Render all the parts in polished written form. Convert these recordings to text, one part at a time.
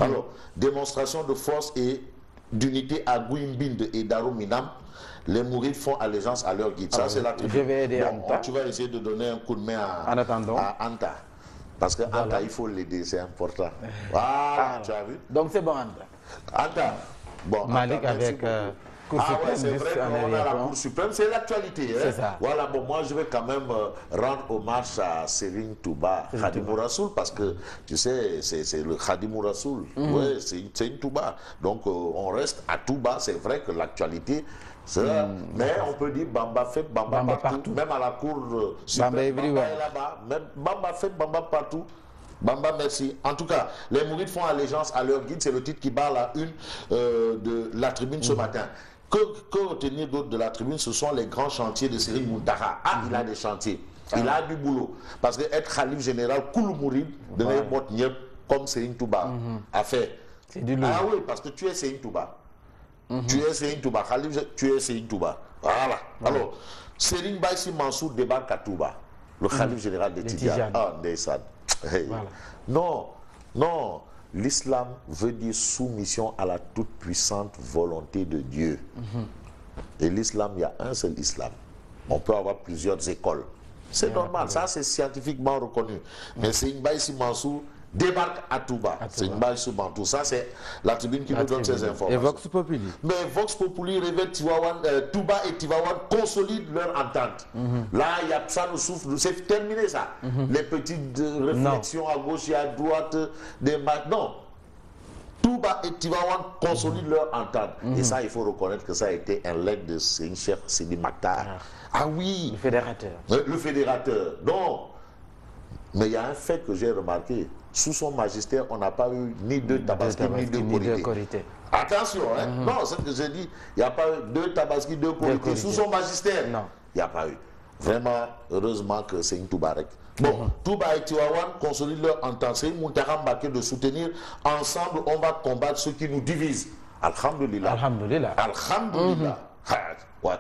Alors, démonstration de force et d'unité à Gouimbinde et Daruminam, les Mourides font allégeance à leur guide. Ça, c'est la tribune. Je vais aider Anta. Tu vas essayer de donner un coup de main à Anta. Parce que Anta, il faut l'aider, c'est important. Voilà, tu as vu? Donc c'est bon, Anta. Anta. Bon, Malik Anta, avec Cour suprême, c'est vrai qu'on a la Cour suprême, c'est l'actualité. C'est ça. Voilà, bon, moi je vais quand même rendre hommage à Serigne Touba Khadimou Rassoul, parce que tu sais, c'est le Khadimou Rassoul. Ouais, c'est une Touba. Donc on reste à Touba, c'est vrai que l'actualité, mais on peut dire Bamba fait, Bamba partout. Même à la Cour suprême, Bamba est là-bas. Même Bamba fait, Bamba partout. Bamba, merci. En tout cas, les Mourides font allégeance à leur guide. C'est le titre qui bat la une de la tribune ce matin. Que retenir d'autre de la tribune? Ce sont les grands chantiers de Serigne Mountakha. Ah, il a des chantiers. Il a du boulot. Parce que être Khalif général, Koulou Mouride, de n'importe comme Serigne Touba a fait. C'est du lourd. Ah oui, parce que tu es Serigne Touba. Tu es Serigne Touba. Khalif, tu es Serigne Touba. Voilà. Alors, Serigne Baïsi Mansour débarque à Touba. Le Khalif général des Tidjanes. Ah, Ndeysaan. Hey. Voilà. Non, non. L'islam veut dire soumission à la toute-puissante volonté de Dieu. Et l'islam, il y a un seul islam. On peut avoir plusieurs écoles. C'est normal, ça c'est scientifiquement reconnu. Mais c'est une Baïsi Mansour débarque à Touba. C'est une Baïsi Mansour. Ça c'est la tribune qui nous donne ces informations. Et Vox Populi. Mais Vox Populi révèle Touba et Tivaouane consolident leur entente. Là, il y a ça nous souffle. C'est terminé ça. Les petites réflexions à gauche et à droite des matchs. Non. Touba et Tivaouane consolident leur entente. Et ça, il faut reconnaître que ça a été un legs de Cheikh Sidi Maktar. Ah oui. Le fédérateur. Le fédérateur. Non. Mais il y a un fait que j'ai remarqué. Sous son magistère, on n'a pas eu ni deux Tabaski, ni deux Korité. Attention, hein? Non, c'est ce que j'ai dit. Il n'y a pas eu deux Tabaski, deux Korité. Sous son magistère, non. Il n'y a pas eu. Vraiment, heureusement que c'est une Toubarek. Bon, Touba et Tivaouane consolident leur entente. C'est une Mountakha Mbacké de soutenir. Ensemble, on va combattre ceux qui nous divisent. Alhamdulillah. Alhamdulillah. Alhamdulillah. Ouais.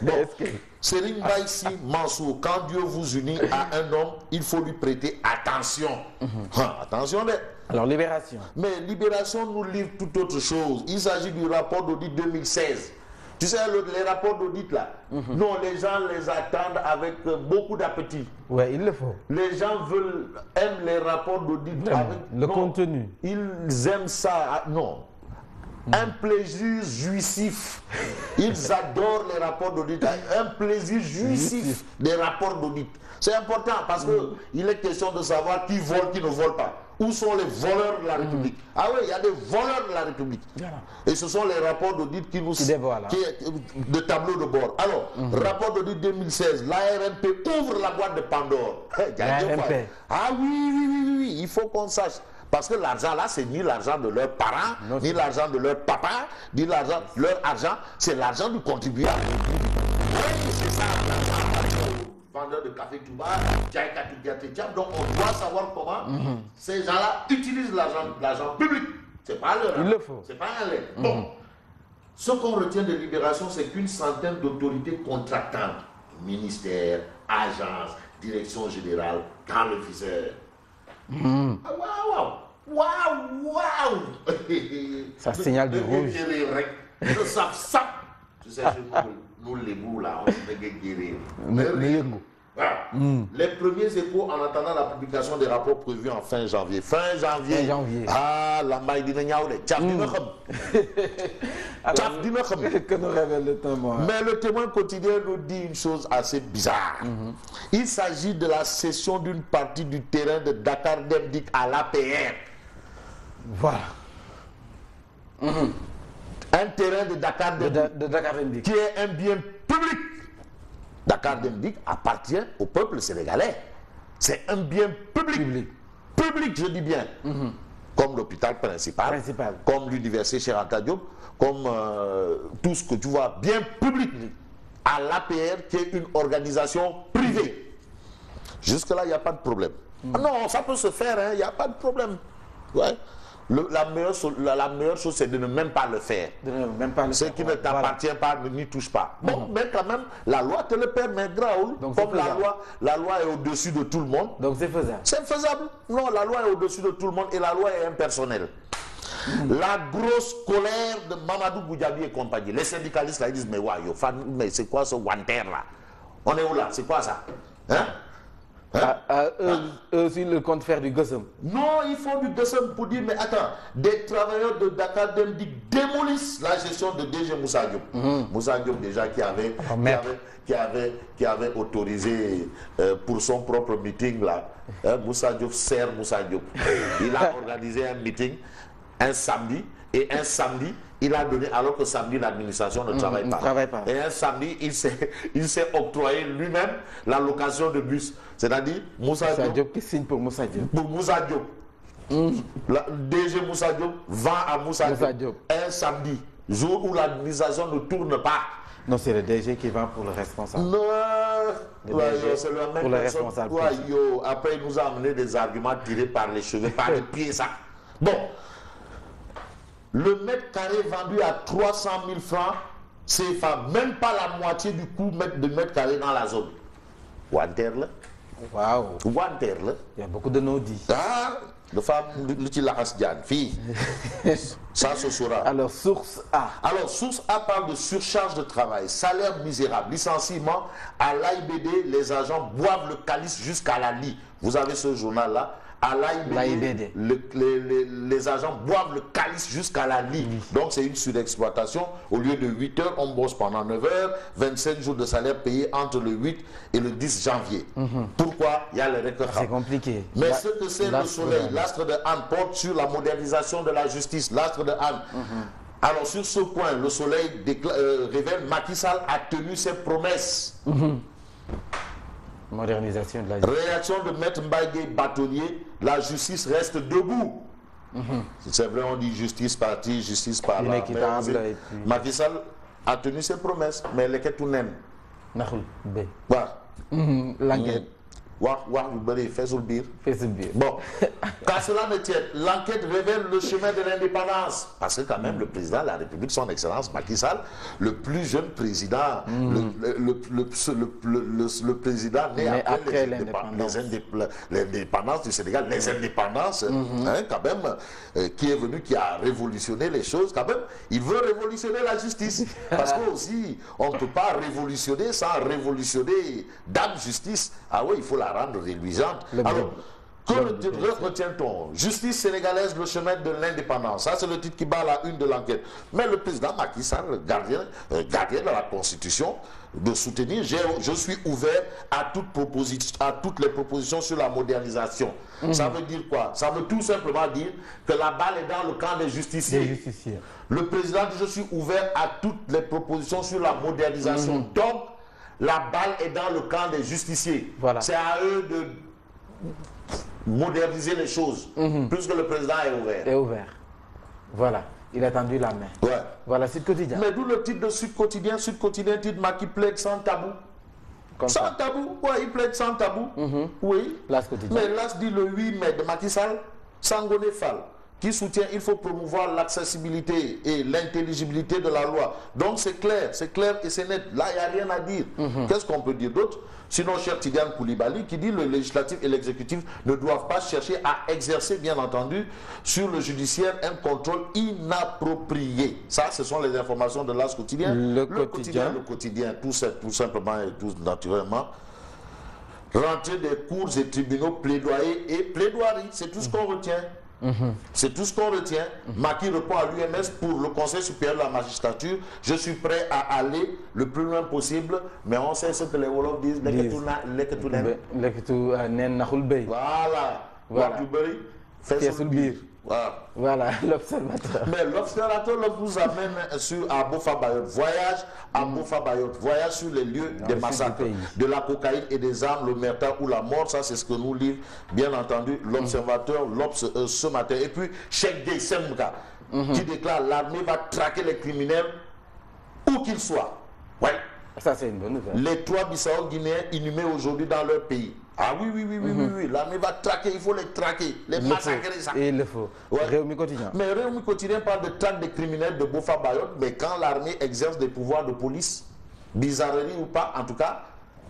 Bon, Serigne Baïsi Mansour, quand Dieu vous unit à un homme, il faut lui prêter attention. Attention, mais. Alors, Libération. Mais Libération nous livre toute autre chose. Il s'agit du rapport d'audit 2016. Tu sais, les rapports d'audit là, non, les gens les attendent avec beaucoup d'appétit. Ouais, il le faut. Les gens aiment les rapports d'audit avec le contenu. Ils aiment ça. Non. Un plaisir jouissif. Ils adorent les rapports d'audit. Un plaisir jouissif des rapports d'audit. C'est important parce qu'il est question de savoir qui vole, qui ne vole pas. Où sont les voleurs de la République? Ah oui, il y a des voleurs de la République. Et ce sont les rapports d'audit qui nous... de tableau de bord. Alors, rapport d'audit 2016, l'ARMP ouvre la boîte de Pandore. Ah oui, il faut qu'on sache. Parce que l'argent là, c'est ni l'argent de leurs parents, ni l'argent de leur papa, ni l'argent, leur argent, c'est l'argent du contribuable. Oui, c'est ça, l'argent. Vendeur de café Touba, donc on doit savoir comment ces gens-là utilisent l'argent public. C'est pas leur. Il le faut. C'est pas un lait. Bon. Ce qu'on retient de Libération, c'est qu'une centaine d'autorités contractantes, ministères, agences, direction générale, dans le viseur. Waouh. Ça signale de rouge. Tu sais, nous les bouts là, on se fait guérir. Les premiers échos en attendant la publication des rapports prévus en fin janvier. Fin janvier. Ah, la maille dina ñaawle. Que nous révèle le témoin. Mais le témoin quotidien nous dit une chose assez bizarre. Il s'agit de la cession d'une partie du terrain de Dakar Demdik à l'APR. Voilà. Un terrain de Dakar Demdik qui est un bien public. Dakar Demdik appartient au peuple sénégalais. C'est un bien public. Public, je dis bien. Comme l'hôpital principal, comme l'université Cheikh Anta Diop, comme tout ce que tu vois, bien public. À l'APR, qui est une organisation privée. Jusque-là, il n'y a pas de problème. Ah non, ça peut se faire, il n'y a pas de problème. Ouais. La meilleure chose, c'est de ne même pas le faire. Ce qui ne t'appartient pas, ne n'y touche pas. Bon, mais quand même, la loi te le permet, Graoul. Comme la loi est au-dessus de tout le monde. Donc c'est faisable. C'est faisable. Non, la loi est au-dessus de tout le monde et la loi est impersonnelle. La grosse colère de Mamadou Goudiaby et compagnie. Les syndicalistes là, ils disent, mais c'est quoi ce Wanter là? On est où là? C'est quoi ça? Hein? Eux aussi, le compte faire du gossum. Non, ils font du gossum pour dire, mais attends, des travailleurs de Dakar démolissent la gestion de DG Moussa Diop. Moussa Diop déjà qui avait autorisé pour son propre meeting là. Moussa Diop sert Moussa Diop. Il a organisé un meeting un samedi, et un samedi, il a donné, alors que samedi, l'administration ne travaille pas. Et un samedi, il s'est octroyé lui-même la location de bus. C'est-à-dire, Moussa Diop qui signe pour Moussa Diop. Pour Moussa Diop. DG Moussa Diop vend à Moussa Diop un samedi, jour où l'administration ne tourne pas. Non, c'est le DG qui vend pour le responsable. Non, c'est le même pour le responsable. Après, il nous a amené des arguments tirés par les cheveux, par les pieds, ça. Bon. Le mètre carré vendu à 300 000 francs, c'est même pas la moitié du coût de mètre carré dans la zone. Wanterle. Waouh. Wanterle. Il y a beaucoup de non-dits. Ah, le femme, fille. Ça se saura. Alors, source A. Alors, source A parle de surcharge de travail, salaire misérable, licenciement. À l'AIBD, les agents boivent le calice jusqu'à la lie. Vous avez ce journal-là. À l'AIBD, les agents boivent le calice jusqu'à la lie. Donc c'est une surexploitation. Au lieu de 8 heures, on bosse pendant 9 heures, 25 jours de salaire payé entre le 8 et le 10 janvier. Pourquoi? Il y a le record. C'est compliqué. Mais ce que c'est le soleil, l'astre de Anne porte sur la modernisation de la justice. L'astre de Anne. Alors sur ce point, le soleil révèle Macky Sall a tenu ses promesses. Modernisation de la justice. Réaction de Maître Mbaye bâtonnier, la justice reste debout. C'est vrai, on dit justice partie, justice par là. Macky Sall a tenu ses promesses, mais elle est tout même. L'enquête. Bon, qu'à cela ne tienne, l'enquête révèle le chemin de l'indépendance. Parce que quand même, le président de la République, son excellence Macky Sall, le plus jeune président, le président né après l'indépendance du Sénégal, les indépendances, quand même, qui est venu, qui a révolutionné les choses, quand même, il veut révolutionner la justice. Parce que aussi, on ne peut pas révolutionner sans révolutionner Dame Justice. Ah oui, il faut la rendre réluisante. Alors, que retient-on? Justice sénégalaise, le chemin de l'indépendance. Ça, c'est le titre qui bat la une de l'enquête. Mais le président Macky Sall, gardien de la Constitution, de soutenir, je suis ouvert à toutes les propositions sur la modernisation. Ça veut dire quoi? Ça veut tout simplement dire que la balle est dans le camp des justiciers. Le président dit, je suis ouvert à toutes les propositions sur la modernisation. Donc, la balle est dans le camp des justiciers. Voilà. C'est à eux de moderniser les choses, puisque le président est ouvert. Voilà. Il a tendu la main. Ouais. Voilà, Sud Quotidien. Mais d'où le titre de Sud Quotidien. Sud Quotidien titre Macky plaide sans tabou. Sans tabou, ouais, il plaide sans tabou. Oui. L'As Quotidien. Mais l'As dit le 8 mai de Macky Sall, Sangoné Fall, qui soutient il faut promouvoir l'accessibilité et l'intelligibilité de la loi. Donc c'est clair et c'est net. Là, il n'y a rien à dire. Qu'est-ce qu'on peut dire d'autre? Sinon, cher Tidiane Koulibaly, qui dit le législatif et l'exécutif ne doivent pas chercher à exercer, bien entendu, sur le judiciaire un contrôle inapproprié. Ça, ce sont les informations de l'As Quotidien. Le quotidien, tout simplement et tout naturellement. Rentrée des cours et tribunaux, plaidoyer et plaidoirie, c'est tout ce qu'on retient. C'est tout ce qu'on retient. Macky répond à l'UMS pour le Conseil supérieur de la magistrature. Je suis prêt à aller le plus loin possible, mais on sait ce que les Wolofs disent. Voilà. Voilà, l'observateur. Mais l'observateur nous amène à Bofa Bayot. Voyage sur les lieux des massacres, de la cocaïne et des armes, le merta ou la mort. Ça, c'est ce que nous livre, bien entendu, l'observateur ce matin. Et puis, Cheikh Gueye Semga, qui déclare l'armée va traquer les criminels où qu'ils soient. Ouais. Ça, c'est une bonne nouvelle. Les 3 Bissau-Guinéens inhumés aujourd'hui dans leur pays. Ah oui, oui, oui, oui, oui, oui. L'armée va traquer, il faut les traquer, les massacrer, ça. Et il le faut. Ouais. Réumi quotidien. Mais Réumi quotidien parle de traque des criminels de Bofa Bayot, mais quand l'armée exerce des pouvoirs de police, bizarrerie ou pas, en tout cas,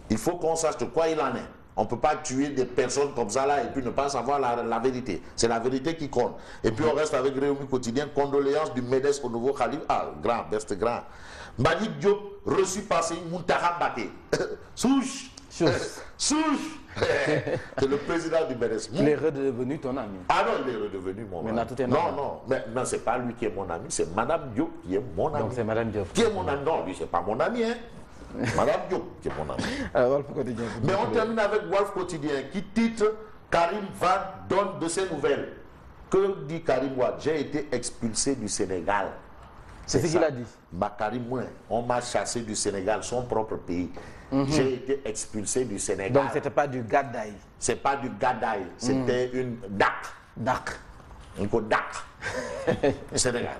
il faut qu'on sache de quoi il en est. On ne peut pas tuer des personnes comme ça là et puis ne pas savoir la vérité. C'est la vérité qui compte. Et puis on reste avec Réumi quotidien, condoléances du MEDES au nouveau Khalif. Ah, grand, best grand. Malik Diop, reçu par Seyni Muntaha Mbacké. Souche. Souche. C'est le président du MEDES. Il est redevenu ton ami. Ah non, il est redevenu mon ami. Tout est non, normal. non, mais non, c'est pas lui qui est mon ami, c'est Madame Diop qui est mon ami. Donc c'est Madame Diop. Qui est mon ami? Non, lui, c'est pas mon ami, hein. Madame Diop qui est mon ami. Alors, Wolf Quotidien. Mais on termine avec Wolf Quotidien qui titre Karim Wade donne de ses nouvelles. Que dit Karim Wade? J'ai été expulsé du Sénégal. C'est ce qu'il a dit. Karim, on m'a chassé du Sénégal, son propre pays. J'ai été expulsé du Sénégal. Donc c'était pas du Gadaï. C'est pas du Gadaï, c'était une DAC. DAC. Une DAC. Sénégal.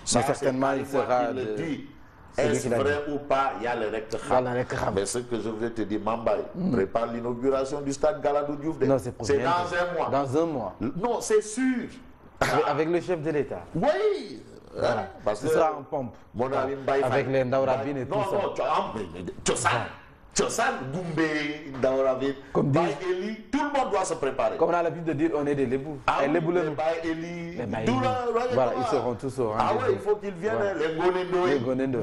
Ça, certainement, il sera. Le dit. Est-ce vrai ou pas, il y a le recteur. Mais ce que je voulais te dire, Mambaye, prépare l'inauguration du stade Galadou Diouf. Non, c'est dans un mois. Dans un mois. Non, c'est sûr. Avec le chef de l'État. Oui. Voilà. Parce Ce que sera en pompe. Mon ami Mbaye avec les Ndaurabine et tout ça. Non, Tchosan, Goumbé, Ndaurabine, Comme dit. Baye Eli, tout le monde doit se préparer. Comme on a l'habitude de dire, on est des Lébous. Ah oui, Lébous, les Baye Eli, voilà, ils seront tous au rendez-vous. Ah ouais, il faut qu'ils viennent, Voilà. les Gonendo,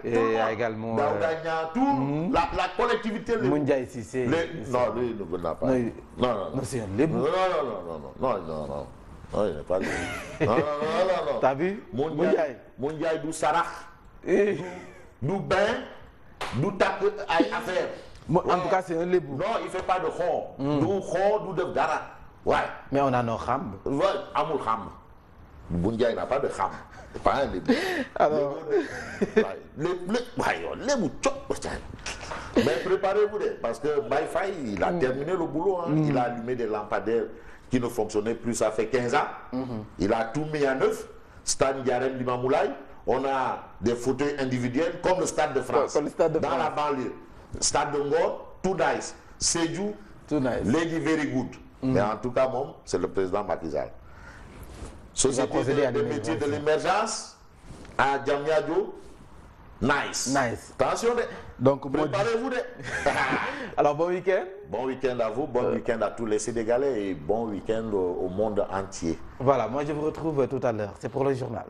et également Daoudagna, tout, la collectivité. Moundia ici, c'est. Non, lui, il ne veut pas. Non, c'est un Lébou. Non, il n'est pas lui. Non. T'as vu? Moundiaï du Sarah, du Bain, du Tak affaire. En tout cas, c'est un Lébou. Non, il ne fait pas de khon. Du khon, du Dara. Ouais. Mais on a nos kham. Ouais, Amoul kham. Moundiaï n'a pas de kham. C'est pas un Lébou. Alors. Mais préparez-vous, parce que Baye il a terminé le boulot. Il a allumé des lampadaires qui ne fonctionnaient plus, ça fait 15 ans. Il a tout mis en œuvre. Stade Yarem Limamoulaye. On a des fauteuils individuels comme le Stade de France. Comme le Stade de dans France. La banlieue. Stade de Ngor, tout nice. Sédhiou, tout nice. Lady very good. Mais en tout cas, c'est le président Macky Sall. Société de métiers de l'émergence à Diamniadio. Nice. Attention. Donc, préparez-vous. Alors, bon week-end. Bon week-end à vous, bon week-end à tous les Sénégalais et bon week-end au monde entier. Voilà, moi je vous retrouve tout à l'heure. C'est pour le journal.